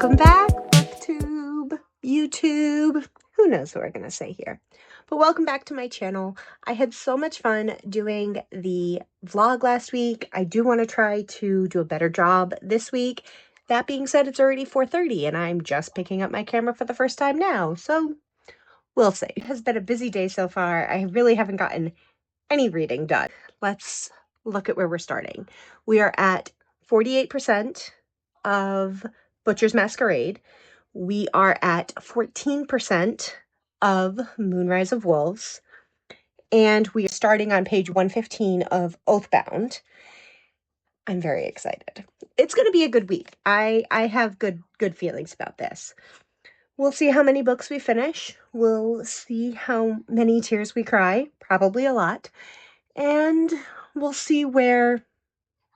Welcome back, BookTube, YouTube. Who knows what we're going to say here. But welcome back to my channel. I had so much fun doing the vlog last week. I do want to try to do a better job this week. That being said, it's already 4:30 and I'm just picking up my camera for the first time now. So we'll see. It has been a busy day so far. I really haven't gotten any reading done. Let's look at where we're starting. We are at 48% of Butcher's Masquerade. We are at 14% of Moonrise of Wolves. And we are starting on page 115 of Oathbound. I'm very excited. It's going to be a good week. I have good feelings about this. We'll see how many books we finish. We'll see how many tears we cry. Probably a lot. And we'll see where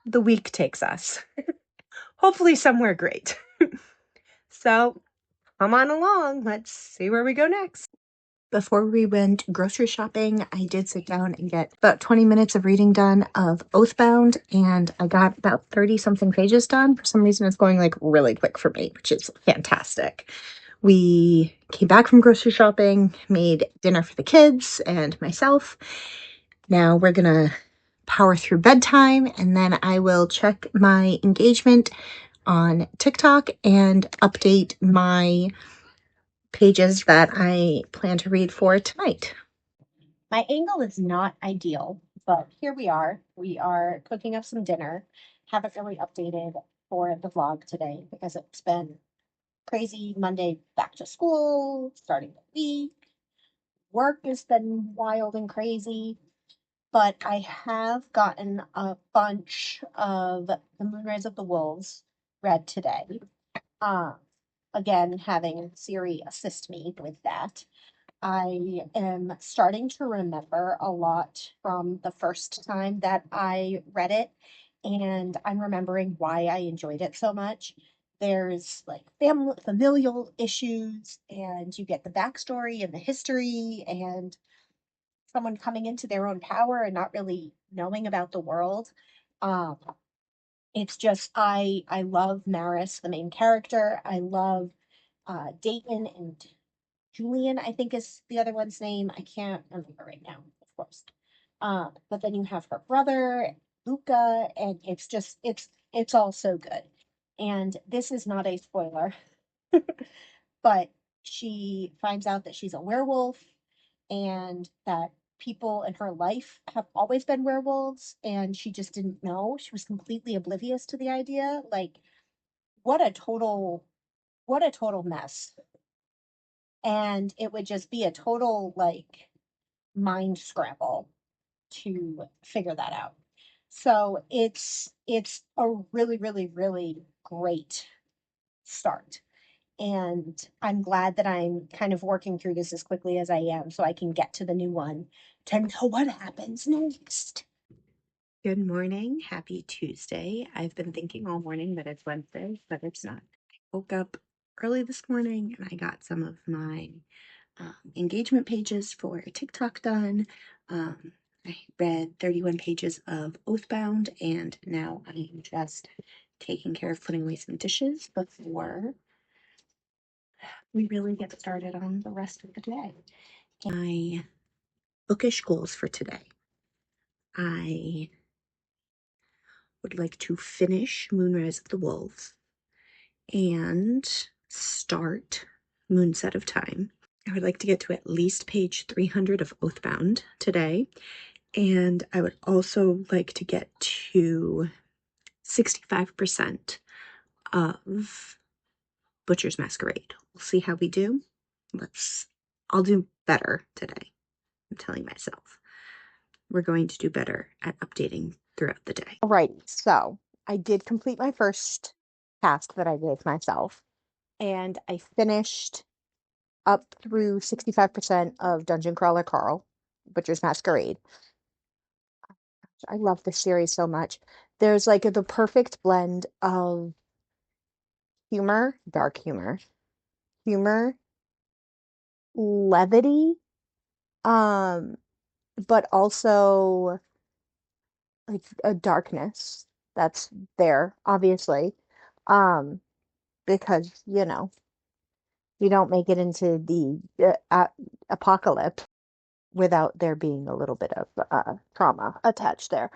the week takes us. Hopefully somewhere great. So come on along. Let's see where we go next. Before we went grocery shopping, I did sit down and get about 20 minutes of reading done of Oathbound, and I got about 30-something pages done. For some reason, it's going like really quick for me, which is fantastic. We came back from grocery shopping, made dinner for the kids and myself. Now we're gonna power through bedtime, and then I will check my engagement on TikTok and update my pages that I plan to read for tonight. My angle is not ideal, but here we are. We are cooking up some dinner. Haven't really updated for the vlog today because it's been crazy Monday back to school, starting the week. Work has been wild and crazy, but I have gotten a bunch of The Moonrise of the Wolves read today. Again, having Siri assist me with that. I am starting to remember a lot from the first time that I read it, and I'm remembering why I enjoyed it so much. There's like familial issues, and you get the backstory and the history, and someone coming into their own power and not really knowing about the world. Um, it's just I love Maris, the main character. I love Dayton and Julian, I think is the other one's name. I can't remember right now, of course. But then you have her brother, Luca, and it's all so good. And this is not a spoiler, but she finds out that she's a werewolf and that people in her life have always been werewolves and she just didn't know. She was completely oblivious to the idea. Like what a total mess. And it would just be a total like mind scramble to figure that out. So it's a really, really, really great start. And I'm glad that I'm kind of working through this as quickly as I am so I can get to the new one to know what happens next. Good morning. Happy Tuesday. I've been thinking all morning that it's Wednesday, but it's not. I woke up early this morning and I got some of my engagement pages for TikTok done. I read 31 pages of Oathbound, and now I'm just taking care of putting away some dishes before we really get started on the rest of the day. My bookish goals for today. I would like to finish Moonrise of the Wolves and start Moonset of Time. I would like to get to at least page 300 of Oathbound today. And I would also like to get to 65% of Butcher's Masquerade. We'll see how we do. I'll do better today. I'm telling myself. We're going to do better at updating throughout the day. Alrighty, so I did complete my first task that I gave myself, and I finished up through 65% of Dungeon Crawler Carl, Butcher's Masquerade. I love this series so much. There's like the perfect blend of humor, dark humor, levity, um, but also like a darkness that's there, obviously. Um, because, you know, you don't make it into the apocalypse without there being a little bit of trauma attached there.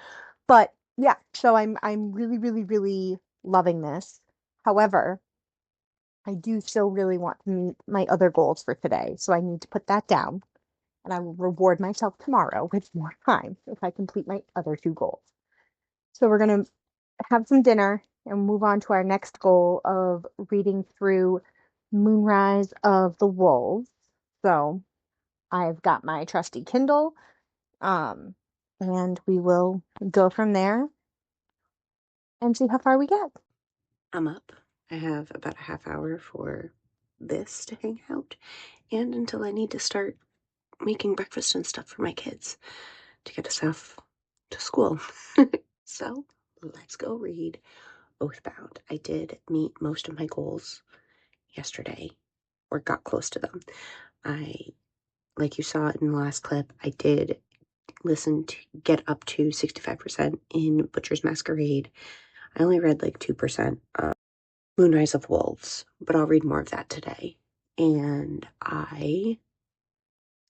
But yeah, so I'm really, really, really loving this. However, I do still really want to meet my other goals for today, so I need to put that down, and I will reward myself tomorrow with more time if I complete my other two goals. So we're gonna have some dinner and move on to our next goal of reading through Moonrise of the Wolves. So I've got my trusty Kindle, and we will go from there and see how far we get. I'm up. I have about a half hour for this to hang out, and until I need to start making breakfast and stuff for my kids to get us off to school. So let's go read Oathbound. I did meet most of my goals yesterday, or got close to them. Like you saw in the last clip, I did get up to 65% in Butcher's Masquerade. I only read like 2% of Moonrise of Wolves, but I'll read more of that today. And I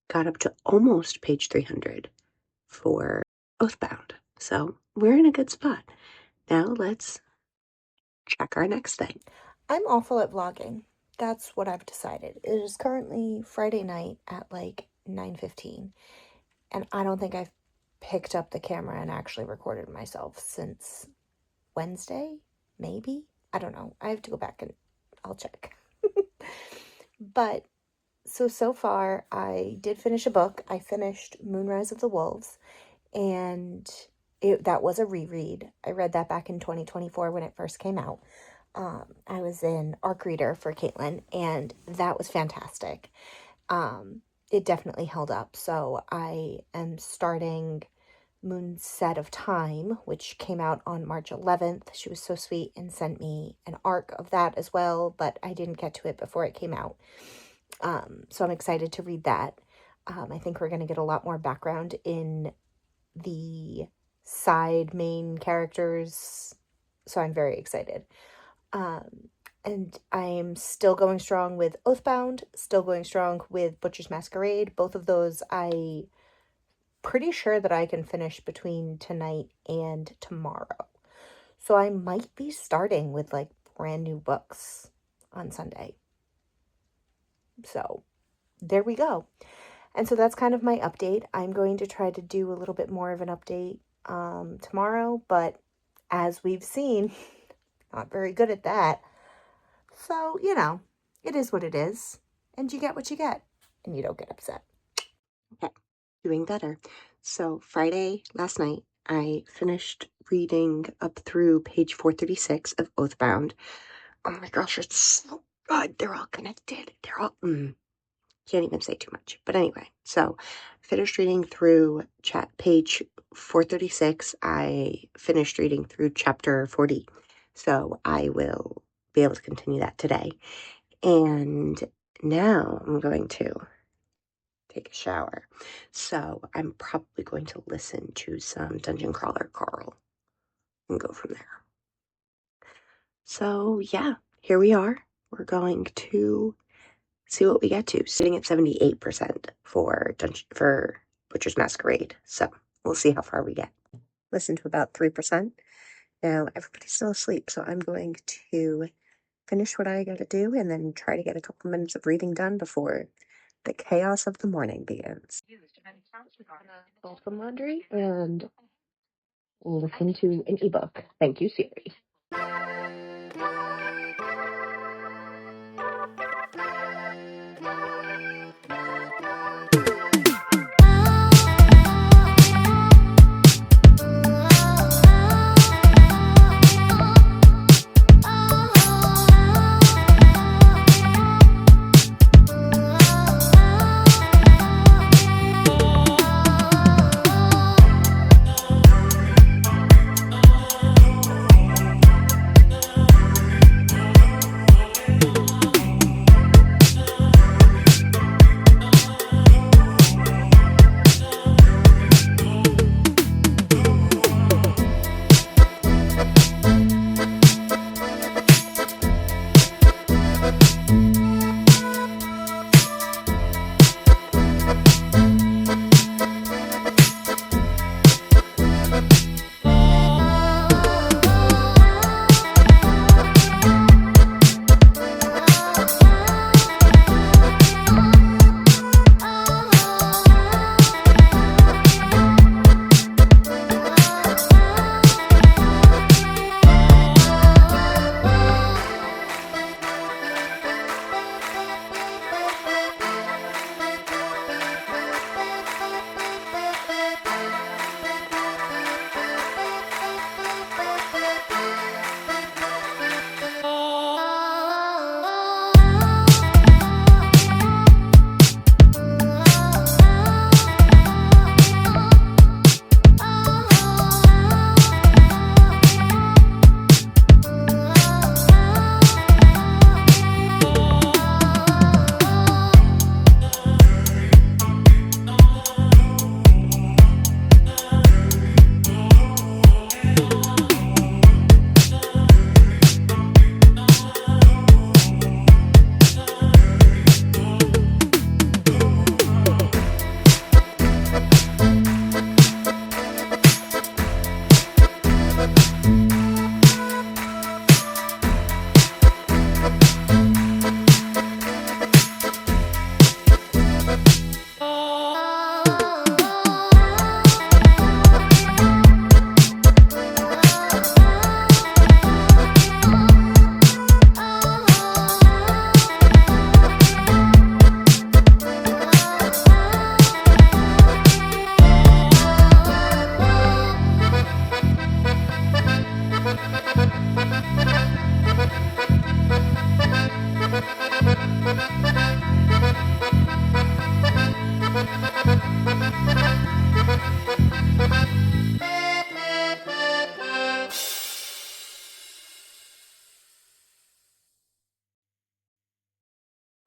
got up to almost page 300 for Oathbound. So we're in a good spot. Now let's check our next thing. I'm awful at vlogging. That's what I've decided. It is currently Friday night at like 9:15, and I don't think I've picked up the camera and actually recorded myself since Wednesday, maybe? I don't know. I have to go back and I'll check. But so far, I did finish a book. I finished Moonrise of the Wolves, and that was a reread. I read that back in 2024 when it first came out. I was in ARC Reader for Caitlin, and that was fantastic. It definitely held up. So I am starting Moonset of Time, which came out on March 11th. She was so sweet and sent me an arc of that as well, but I didn't get to it before it came out. So I'm excited to read that. I think we're going to get a lot more background in the side main characters, so I'm very excited. And I'm still going strong with Oathbound, still going strong with Butcher's Masquerade. Both of those I pretty sure that I can finish between tonight and tomorrow. So I might be starting with like brand new books on Sunday. So there we go. And so that's kind of my update. I'm going to try to do a little bit more of an update tomorrow, but as we've seen, not very good at that. So, you know, it is what it is, and you get what you get, and you don't get upset. Okay, doing better. So Friday, last night, I finished reading up through page 436 of Oathbound. Oh my gosh, it's so good. They're all connected. They're all, can't even say too much. But anyway, so finished reading through page 436. I finished reading through chapter 40. So I will be able to continue that today. And now I'm going to take a shower. So I'm probably going to listen to some Dungeon Crawler Carl and go from there. So yeah, here we are. We're going to see what we get to. Sitting at 78% for Butcher's Masquerade. So we'll see how far we get. Listen to about 3%. Now everybody's still asleep, so I'm going to finish what I gotta do and then try to get a couple minutes of reading done before the chaos of the morning begins. Fold some laundry and listen to an ebook. Thank you, Siri.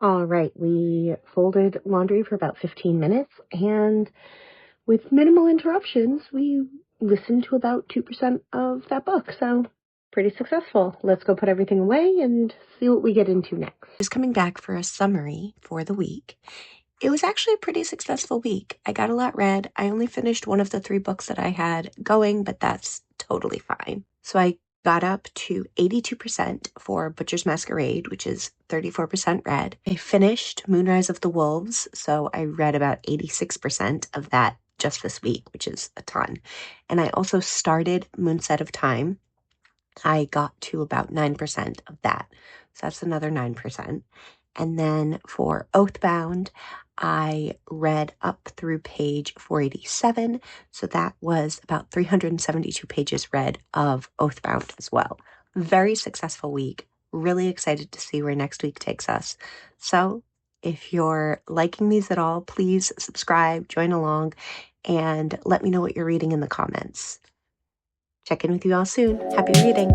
All right, we folded laundry for about 15 minutes, and with minimal interruptions, we listened to about 2% of that book, so pretty successful. Let's go put everything away and see what we get into next. Just coming back for a summary for the week. It was actually a pretty successful week. I got a lot read. I only finished one of the 3 books that I had going, but that's totally fine. So I got up to 82% for Butcher's Masquerade, which is 34% read. I finished Moonrise of the Wolves, so I read about 86% of that just this week, which is a ton. And I also started Moonset of Time. I got to about 9% of that. So that's another 9%. And then for Oathbound, I read up through page 487. So that was about 372 pages read of Oathbound as well. Very successful week. Really excited to see where next week takes us. So if you're liking these at all, please subscribe, join along, and let me know what you're reading in the comments. Check in with you all soon. Happy reading.